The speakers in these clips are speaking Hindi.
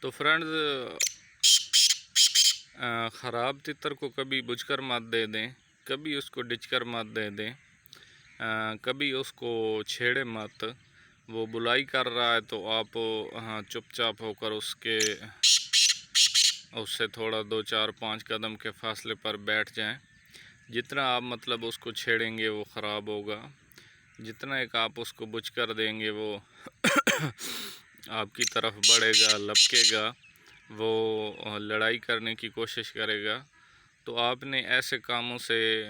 तो फ्रेंड्स, ख़राब तितर को कभी बुझकर मत दे दें, कभी उसको डिचकर मत दे दें, कभी उसको छेड़े मत। वो बुलाई कर रहा है तो आप चुपचाप होकर उससे थोड़ा 2 4 5 कदम के फासले पर बैठ जाएं। जितना आप मतलब उसको छेड़ेंगे वो ख़राब होगा, जितना एक आप उसको बुझ कर देंगे वो आपकी तरफ बढ़ेगा, लपकेगा, वो लड़ाई करने की कोशिश करेगा। तो आपने ऐसे कामों से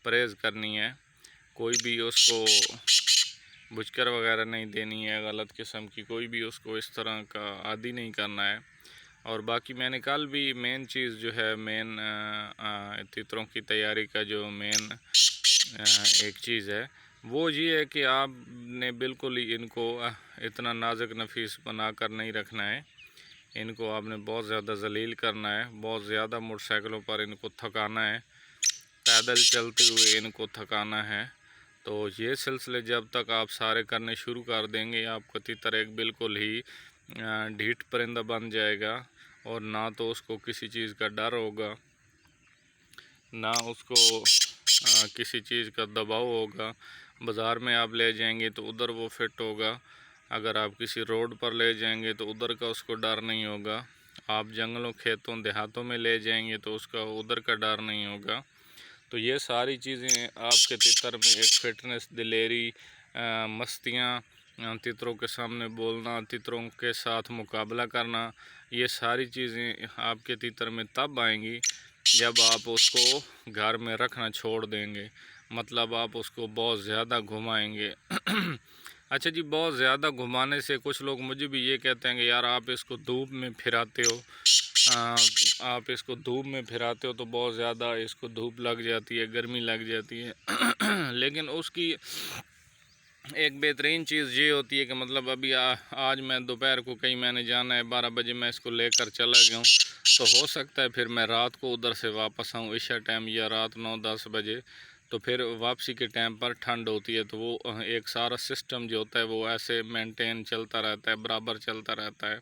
परहेज़ करनी है। कोई भी उसको बुझकर वगैरह नहीं देनी है, गलत किस्म की कोई भी उसको इस तरह का आदी नहीं करना है। और बाकी मैंने कल भी मेन चीज़ जो है, मेन तितरों की तैयारी का जो मेन एक चीज़ है वो ये है कि आपने बिल्कुल ही इनको इतना नाजुक नफीस बना कर नहीं रखना है। इनको आपने बहुत ज़्यादा जलील करना है, बहुत ज़्यादा मोटरसाइकिलों पर इनको थकाना है, पैदल चलते हुए इनको थकाना है। तो ये सिलसिले जब तक आप सारे करने शुरू कर देंगे, आपका तितर एक बिल्कुल ही ढीठ परिंदा बन जाएगा। और ना तो उसको किसी चीज़ का डर होगा, ना उसको किसी चीज़ का दबाव होगा। बाज़ार में आप ले जाएंगे तो उधर वो फिट होगा, अगर आप किसी रोड पर ले जाएंगे तो उधर का उसको डर नहीं होगा। आप जंगलों, खेतों, देहातों में ले जाएंगे तो उसका उधर का डर नहीं होगा। तो ये सारी चीज़ें आपके तितर में एक फिटनेस, दिलेरी, मस्तियाँ, तितरों के सामने बोलना, तितरों के साथ मुकाबला करना, ये सारी चीज़ें आपके तितर में तब आएंगी जब आप उसको घर में रखना छोड़ देंगे। मतलब आप उसको बहुत ज़्यादा घुमाएंगे। अच्छा जी, बहुत ज़्यादा घुमाने से कुछ लोग मुझे भी ये कहते हैं कि यार आप इसको धूप में फिराते हो, आप इसको धूप में फिराते हो तो बहुत ज़्यादा इसको धूप लग जाती है, गर्मी लग जाती है। लेकिन उसकी एक बेहतरीन चीज़ ये होती है कि मतलब अभी आज मैं दोपहर को कहीं मैंने जाना है, 12 बजे मैं इसको लेकर चला गया हूँ, तो हो सकता है फिर मैं रात को उधर से वापस आऊँ ईशा टाइम या रात 9 10 बजे। तो फिर वापसी के टाइम पर ठंड होती है, तो वो एक सारा सिस्टम जो होता है वो ऐसे मेंटेन चलता रहता है, बराबर चलता रहता है।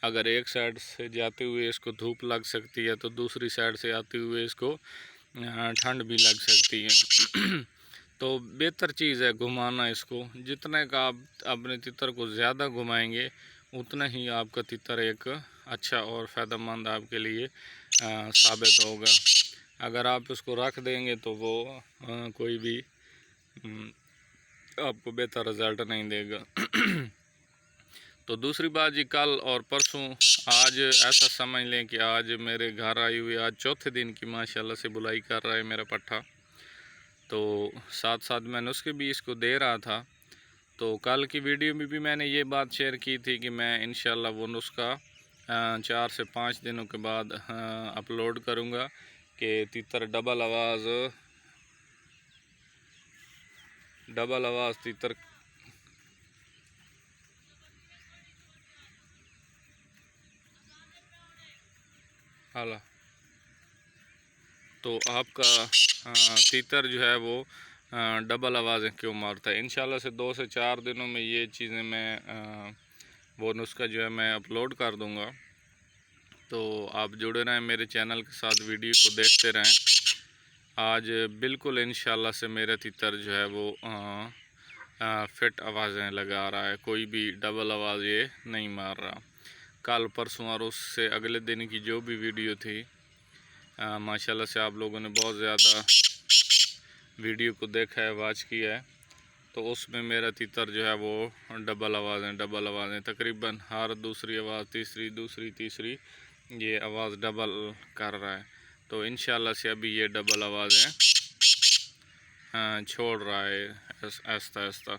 अगर एक साइड से जाते हुए इसको धूप लग सकती है तो दूसरी साइड से आते हुए इसको ठंड भी लग सकती है। तो बेहतर चीज़ है घुमाना इसको। जितना का आप अपने तितर को ज़्यादा घुमाएंगे उतना ही आपका तितर एक अच्छा और फ़ायदेमंद आपके लिए साबित होगा। अगर आप उसको रख देंगे तो वो कोई भी आपको बेहतर रिज़ल्ट नहीं देगा। तो दूसरी बात जी, कल और परसों, आज ऐसा समझ लें कि आज मेरे घर आई हुई आज चौथे दिन की माशाल्लाह से बुलाई कर रहा है मेरा पट्ठा। तो साथ साथ मैं नुस्खे भी इसको दे रहा था। तो कल की वीडियो में भी मैंने ये बात शेयर की थी कि मैं इंशाल्लाह वो नुस्खा 4 से 5 दिनों के बाद अपलोड करूँगा कि तितर डबल आवाज़ तितर हाला। तो आपका तीतर जो है वो डबल आवाज़ें क्यों मारता है। इंशाल्लाह से 2 से 4 दिनों में ये चीज़ें मैं वो नुस्खा जो है मैं अपलोड कर दूंगा। तो आप जुड़े रहें मेरे चैनल के साथ, वीडियो को देखते रहें। आज बिल्कुल इंशाल्लाह से मेरा तीतर जो है वो फिट आवाज़ें लगा रहा है, कोई भी डबल आवाज़ ये नहीं मार रहा। कल परसों और उससे अगले दिन की जो भी वीडियो थी, माशाल्लाह से आप लोगों ने बहुत ज़्यादा वीडियो को देखा है, वॉच किया है। तो उसमें मेरा तीतर जो है वो डबल आवाज़ें तकरीबन हर दूसरी आवाज़, दूसरी तीसरी ये आवाज़ डबल कर रहा है। तो इंशाल्लाह से अभी ये डबल आवाज़ें छोड़ रहा है आहिस्ता आहिस्ता।